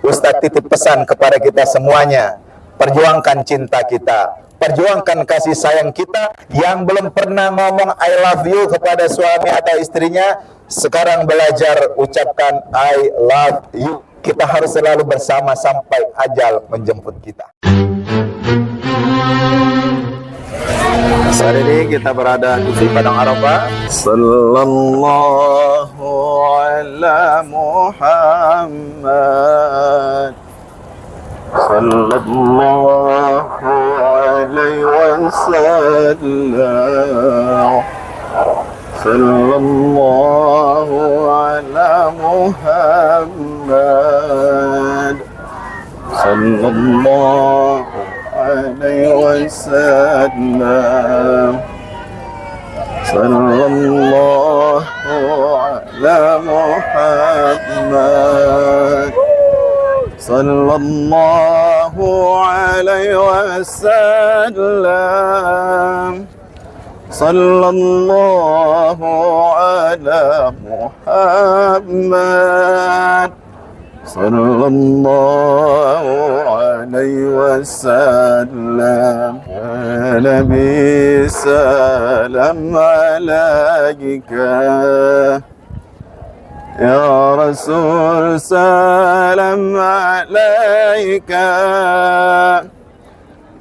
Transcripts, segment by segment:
Ustaz titip pesan kepada kita semuanya, perjuangkan cinta kita, perjuangkan kasih sayang kita. Yang belum pernah ngomong I love you kepada suami atau istrinya, sekarang belajar ucapkan I love you. Kita harus selalu bersama sampai ajal menjemput kita. Saat ini kita berada di Padang Arafah. Sallallahu ala Muhammad, sallallahu alaihi wasallam, sallallahu ala Muhammad, sallallahu alaihi wasallam, sallallahu ala Muhammad, sallallahu alaihi wasallam, sallallahu ala Muhammad, sallallahu alaihi wasallam. Ya Nabi salam alaika, ya Rasul salam alaika,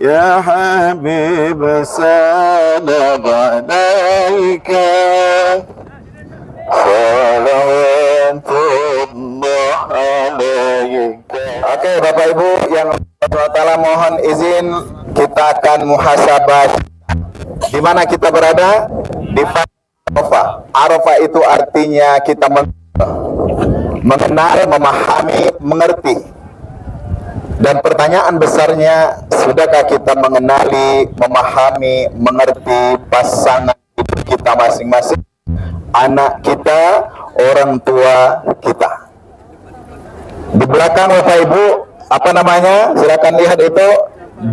ya Habib salam alaika, salawatullah alaika. Oke, Bapak Ibu yang Allah Ta'ala, mohon izin kita akan muhasabah. Di mana kita berada? Di Arafah. Arafah itu artinya kita mengenal, memahami, mengerti. Dan pertanyaan besarnya, sudahkah kita mengenali, memahami, mengerti pasangan hidup kita masing-masing, anak kita, orang tua kita? Di belakang Bapak Ibu, apa namanya? Silakan lihat itu,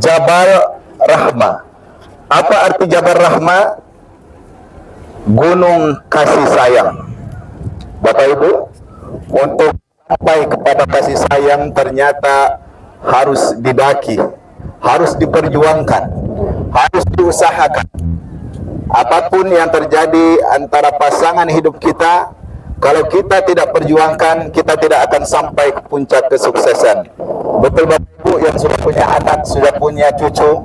Jabal Rahmah. Apa arti Jabal Rahmah? Gunung kasih sayang. Bapak Ibu, untuk sampai kepada kasih sayang ternyata harus didaki, harus diperjuangkan, harus diusahakan. Apapun yang terjadi antara pasangan hidup kita, kalau kita tidak perjuangkan, kita tidak akan sampai ke puncak kesuksesan. Betul Bapak Ibu yang sudah punya anak, sudah punya cucu?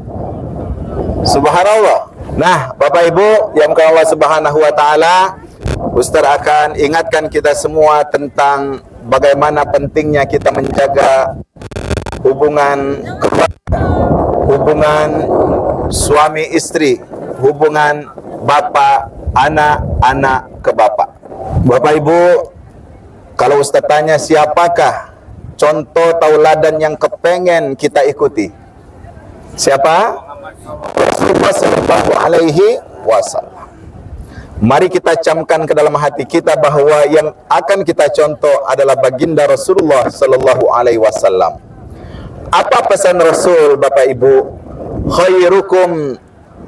Subhanallah. Nah, Bapak Ibu yang bukan Allah Subhanahu wa Ta'ala, Ustaz akan ingatkan kita semua tentang bagaimana pentingnya kita menjaga hubungan keluarga, hubungan suami istri, hubungan bapak anak, anak ke bapak. Bapak Ibu, kalau Ustaz tanya siapakah contoh tauladan yang kepengen kita ikuti? Siapa? Rasulullah sallallahu alaihi wasallam. Mari kita camkan ke dalam hati kita bahwa yang akan kita contoh adalah baginda Rasulullah sallallahu alaihi wasallam. Apa pesan Rasul, Bapak Ibu?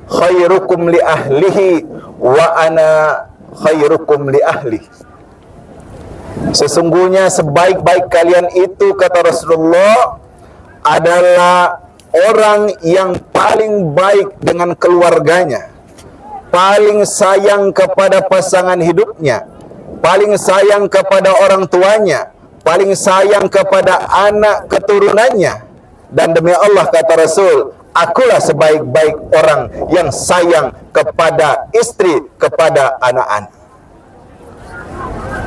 Khairukum li ahlihi wa ana khairukum li ahli. Sesungguhnya sebaik-baik kalian itu, kata Rasulullah, adalah orang yang paling baik dengan keluarganya, paling sayang kepada pasangan hidupnya, paling sayang kepada orang tuanya, paling sayang kepada anak keturunannya. Dan demi Allah, kata Rasul, akulah sebaik-baik orang yang sayang kepada istri, kepada anak-anak.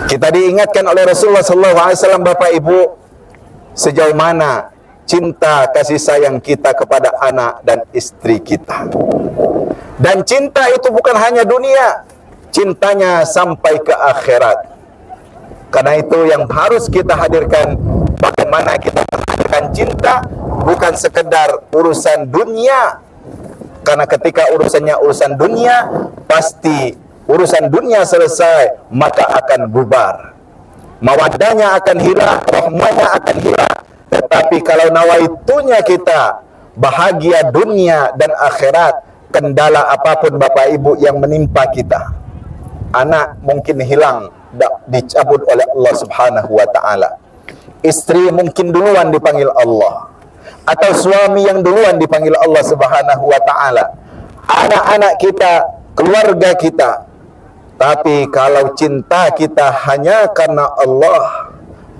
Kita diingatkan oleh Rasulullah SAW, Bapak Ibu, sejauh mana cinta kasih sayang kita kepada anak dan istri kita. Dan cinta itu bukan hanya dunia, cintanya sampai ke akhirat. Karena itu yang harus kita hadirkan, bagaimana kita menghadirkan cinta, bukan sekedar urusan dunia. Karena ketika urusannya urusan dunia, pasti urusan dunia selesai, maka akan bubar. Mawaddahnya akan hilang, rahmahnya akan hilang. Tetapi kalau nawaitunya kita bahagia dunia dan akhirat, kendala apapun Bapak Ibu yang menimpa kita, anak mungkin hilang, dicabut oleh Allah Subhanahu wa Ta'ala, istri mungkin duluan dipanggil Allah, atau suami yang duluan dipanggil Allah Subhanahu wa taala, anak-anak kita, keluarga kita. Tapi kalau cinta kita hanya karena Allah,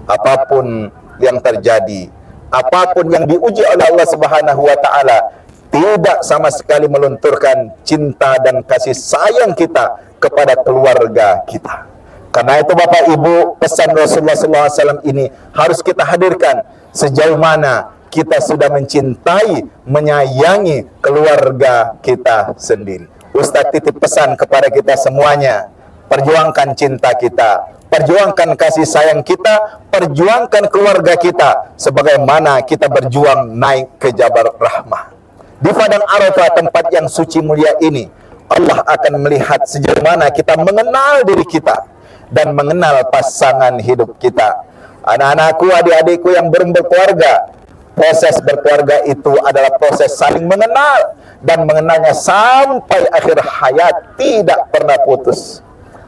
apapun yang terjadi, apapun yang diuji oleh Allah Subhanahu wa taala, tidak sama sekali melunturkan cinta dan kasih sayang kita kepada keluarga kita. Karena itu Bapak Ibu, pesan Rasulullah SAW ini harus kita hadirkan. Sejauh mana kita sudah mencintai, menyayangi keluarga kita sendiri. Ustadz titip pesan kepada kita semuanya, perjuangkan cinta kita, perjuangkan kasih sayang kita, perjuangkan keluarga kita, sebagaimana kita berjuang naik ke Jabal Rahmah. Di Padang Arafah, tempat yang suci mulia ini, Allah akan melihat sejauh mana kita mengenal diri kita dan mengenal pasangan hidup kita. Anak-anakku, adik-adikku yang belum berkeluarga, proses berkeluarga itu adalah proses saling mengenal, dan mengenalnya sampai akhir hayat, tidak pernah putus.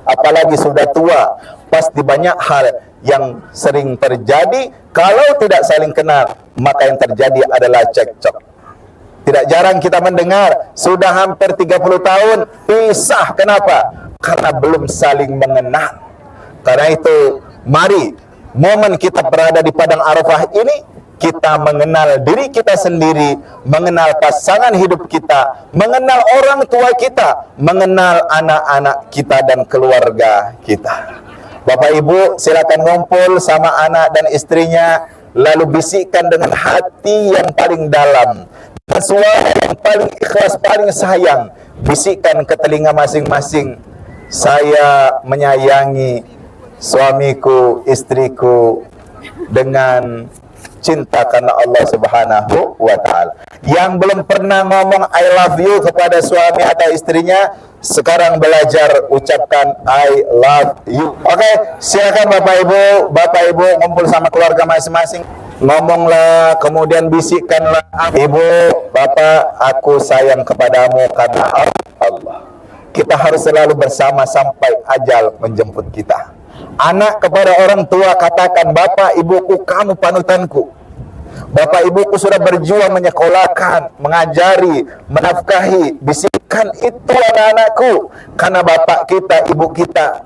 Apalagi sudah tua, pasti banyak hal yang sering terjadi. Kalau tidak saling kenal, maka yang terjadi adalah cekcok. Tidak jarang kita mendengar sudah hampir 30 tahun pisah. Kenapa? Karena belum saling mengenal. Karena itu, mari momen kita berada di Padang Arafah ini, kita mengenal diri kita sendiri, mengenal pasangan hidup kita, mengenal orang tua kita, mengenal anak-anak kita dan keluarga kita. Bapak Ibu, silakan ngumpul sama anak dan istrinya, lalu bisikkan dengan hati yang paling dalam, dan suara yang paling ikhlas, paling sayang, bisikkan ke telinga masing-masing, saya menyayangi suamiku, istriku dengan cinta karena Allah Subhanahu wa taala. Yang belum pernah ngomong I love you kepada suami atau istrinya, sekarang belajar ucapkan I love you. Oke, silakan Bapak Ibu ngumpul sama keluarga masing-masing. Ngomonglah, kemudian bisikkanlah, Ibu, Bapak, aku sayang kepadamu karena Allah. Kita harus selalu bersama sampai ajal menjemput kita. Anak kepada orang tua katakan, Bapak Ibuku, kamu panutanku. Bapak Ibuku sudah berjuang menyekolahkan, mengajari, menafkahi. Bisikkan itu anak-anakku, karena bapak kita, ibu kita,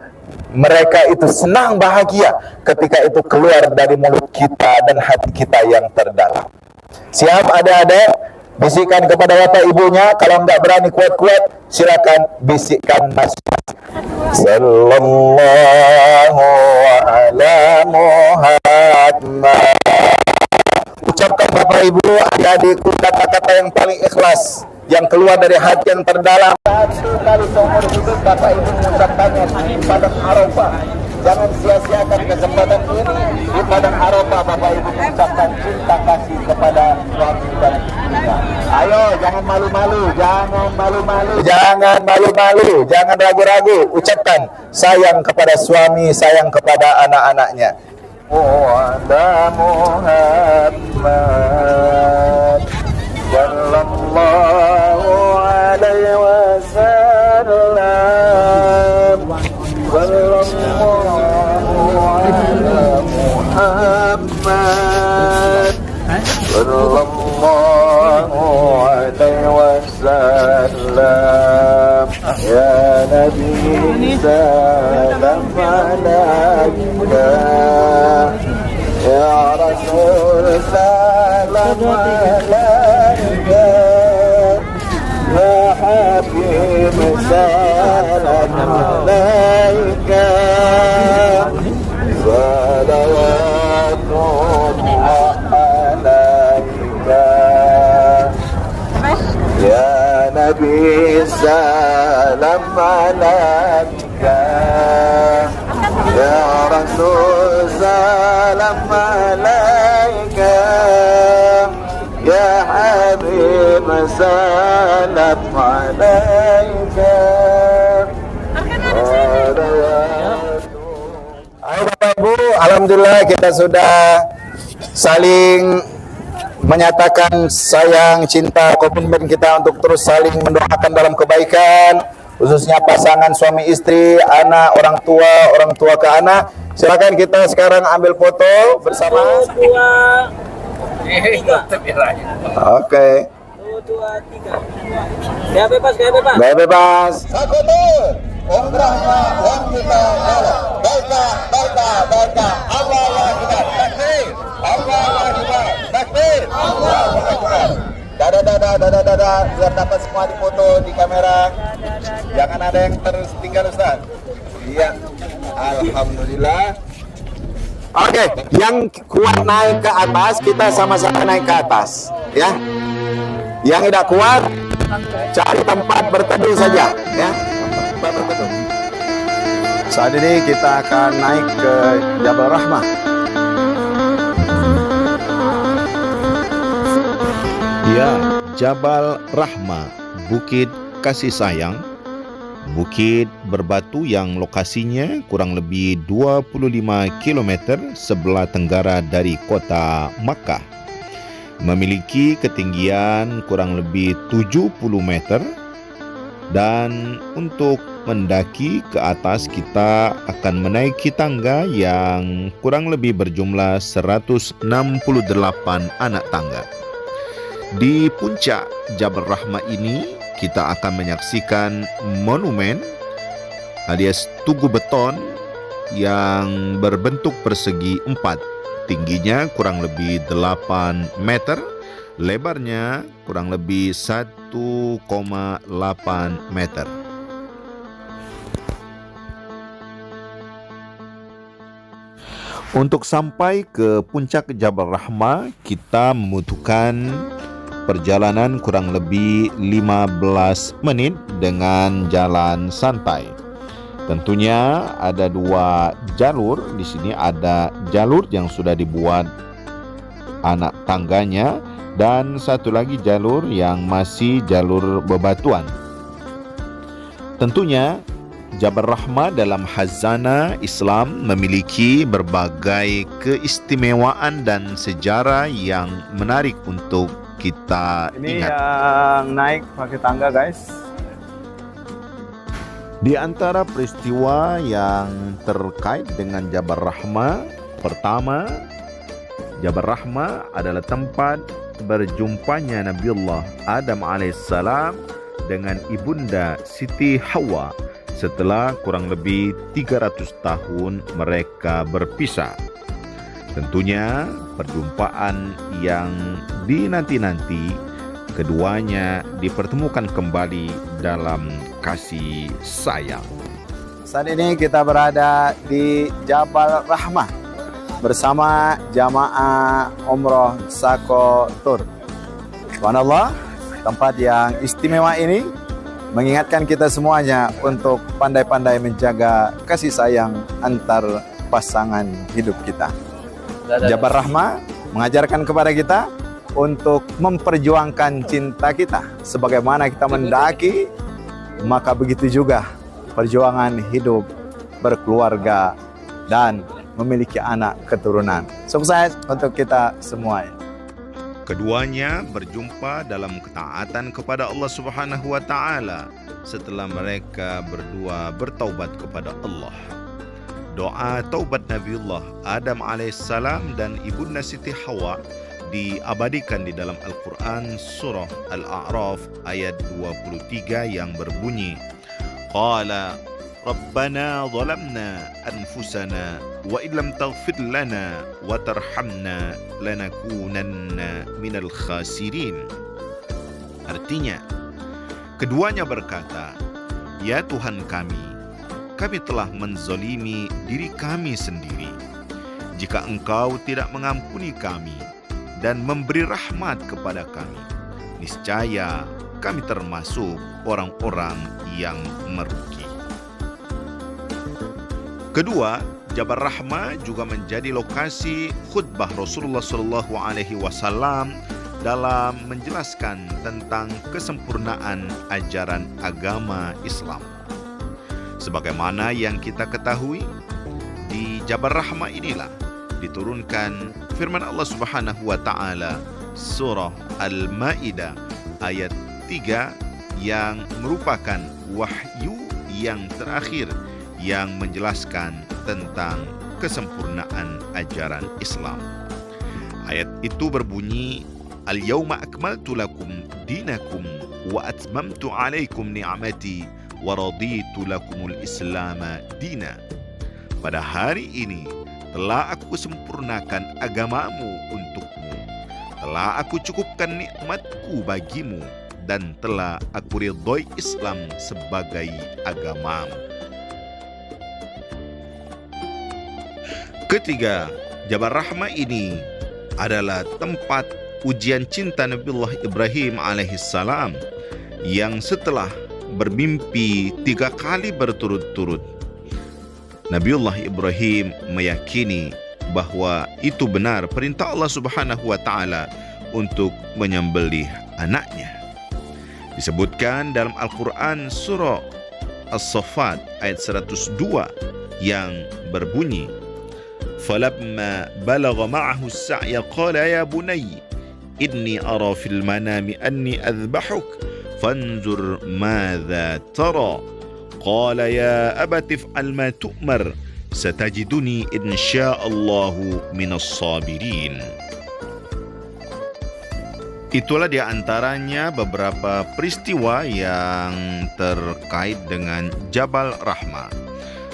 mereka itu senang, bahagia ketika itu keluar dari mulut kita dan hati kita yang terdalam. Siap adik-adik? Bisikkan kepada bapak ibunya. Kalau nggak berani kuat-kuat, silakan bisikkan masing-masing. Sallallahu ala Muhammad. Ucapkan Bapak Ibu, adik-adikku, kata-kata yang paling ikhlas, yang keluar dari hati yang terdalam. Satu kali seumur hidup Bapak Ibu mengucapkannya di Padang Arafah. Jangan sia-siakan kesempatan ini. Di Padang Arafah Bapak Ibu mengucapkan cinta kasih kepada suami dan istrinya. Ayo, jangan malu-malu, jangan malu-malu, jangan malu-malu, jangan ragu-ragu. Ucapkan sayang kepada suami, sayang kepada anak-anaknya. Ala Muhammad sallallahu alaihi wasallam, sallallahu ala Muhammad sallallahu alaihi wasallam, ya Nabi salam alaika, ya Rasul salam alaika, ya Habib salam alaika, salawatullah alaika, ya Nabi salam alaika, ya Rasul salam alaika, ya Habib salam alaika. Ayo Bapak Ibu, alhamdulillah kita sudah saling menyatakan sayang, cinta, komitmen kita untuk terus saling mendoakan dalam kebaikan. khususnya pasangan suami istri, anak, orang tua ke anak. Silakan kita sekarang ambil foto bersama. 1, 2, 3. Oke. 1, 2, 3. Gaya bebas, gaya bebas. Gaya bebas. Sakotur, umrahnya yang kita jalan. Baiklah. Allahu Akbar. Takbir. Allahu Akbar. Takbir. Allahu Akbar. Dadah. Biar dapat semua dipoto di kamera. Jangan ada yang tertinggal, Ustaz. Iya. Alhamdulillah. Oke, yang kuat naik ke atas, kita sama-sama naik ke atas, ya. Yang tidak kuat, cari tempat berteduh saja, ya. Tempat berteduh. Saat ini kita akan naik ke Jabal Rahmah. Ya, Jabal Rahmah, Bukit Kasih Sayang, bukit berbatu yang lokasinya kurang lebih 25 km sebelah tenggara dari kota Makkah. Memiliki ketinggian kurang lebih 70 meter, dan untuk mendaki ke atas kita akan menaiki tangga yang kurang lebih berjumlah 168 anak tangga. Di puncak Jabal Rahmah ini kita akan menyaksikan monumen alias tugu beton yang berbentuk persegi 4. Tingginya kurang lebih 8 meter, lebarnya kurang lebih 1,8 meter. Untuk sampai ke puncak Jabal Rahmah, kita membutuhkan perjalanan kurang lebih 15 menit dengan jalan santai. Tentunya ada 2 jalur. Di sini ada jalur yang sudah dibuat anak tangganya, dan satu lagi jalur yang masih jalur bebatuan. Tentunya Jabal Rahmah dalam khazanah Islam memiliki berbagai keistimewaan dan sejarah yang menarik untuk kita ingat. Yang naik pakai tangga, guys. Di antara peristiwa yang terkait dengan Jabal Rahmah, pertama, Jabal Rahmah adalah tempat berjumpanya Nabiullah Adam alaihissalam dengan ibunda Siti Hawa setelah kurang lebih 300 tahun mereka berpisah. Tentunya perjumpaan yang dinanti-nanti, keduanya dipertemukan kembali dalam kasih sayang. Saat ini kita berada di Jabal Rahmah bersama jamaah umroh Sako Tour. Subhanallah, tempat yang istimewa ini mengingatkan kita semuanya untuk pandai-pandai menjaga kasih sayang antar pasangan hidup kita. Jabal Rahmah mengajarkan kepada kita untuk memperjuangkan cinta kita. Sebagaimana kita mendaki, maka begitu juga perjuangan hidup, berkeluarga, dan memiliki anak keturunan. Sukses untuk kita semua. Keduanya berjumpa dalam ketaatan kepada Allah Subhanahu wa taala setelah mereka berdua bertaubat kepada Allah. Doa taubat Nabiullah Adam alaihissalam dan ibunda Siti Hawa diabadikan di dalam Al-Quran surah Al-A'raf ayat 23 yang berbunyi, Qala Rabbana zalamna anfusana wa illam taghfir lana wa tarhamna lanakunanna minal khasirin. Artinya, keduanya berkata, Ya Tuhan kami telah menzolimi diri kami sendiri. Jika Engkau tidak mengampuni kami dan memberi rahmat kepada kami, niscaya kami termasuk orang-orang yang merugi. Kedua, Jabal Rahmah juga menjadi lokasi khutbah Rasulullah SAW dalam menjelaskan tentang kesempurnaan ajaran agama Islam. Sebagaimana yang kita ketahui, di Jabal Rahmah inilah diturunkan firman Allah Subhanahu wa taala surah Al-Maidah ayat 3 yang merupakan wahyu yang terakhir yang menjelaskan tentang kesempurnaan ajaran Islam. Ayat itu berbunyi, Al-yawma akmaltu lakum dinakum wa atmamtu alaikum ni'mati wa raditu lakumul islama dina. Pada hari ini telah aku sempurnakan agamamu untukmu, telah aku cukupkan nikmatku bagimu, dan telah aku ridhoi Islam sebagai agamamu. Ketiga, Jabal Rahmah ini adalah tempat ujian cinta Nabiullah Ibrahim alaihissalam yang setelah bermimpi 3 kali berturut-turut, Nabiullah Ibrahim meyakini bahwa itu benar perintah Allah Subhanahu wa taala untuk menyembelih anaknya. Disebutkan dalam Al-Quran surah As-Saffat ayat 102 yang berbunyi, فَلَمَّا بَلَغَ مَعَهُ السَّعْيَ قَالَ يَا بُنَيَّ إِنِّي أَرَى فِي الْمَنَامِ أَنِّي أَذْبَحُكَ فَانْظُرْ مَاذَا تَرَى قَالَ يَا أَبَتِ افْعَلْ مَا تُؤْمَرْ سَتَجِدُنِي إِنْ شَاءَ اللَّهُ مِنَ الصَّابِرِينَ. Itulah di antaranya beberapa peristiwa yang terkait dengan Jabal Rahmah.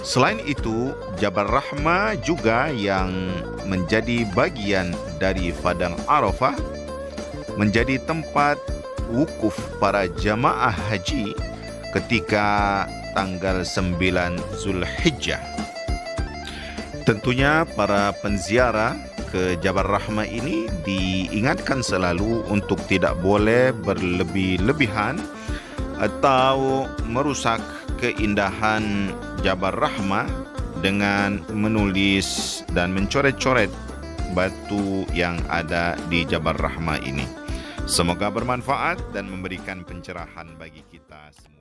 Selain itu, Jabal Rahmah juga yang menjadi bagian dari Padang Arafah, menjadi tempat wukuf para jamaah haji ketika tanggal 9 Zulhijjah. Tentunya para penziarah ke Jabal Rahmah ini diingatkan selalu untuk tidak boleh berlebih-lebihan atau merusak keindahan Jabal Rahmah dengan menulis dan mencoret-coret batu yang ada di Jabal Rahmah ini. Semoga bermanfaat dan memberikan pencerahan bagi kita semua.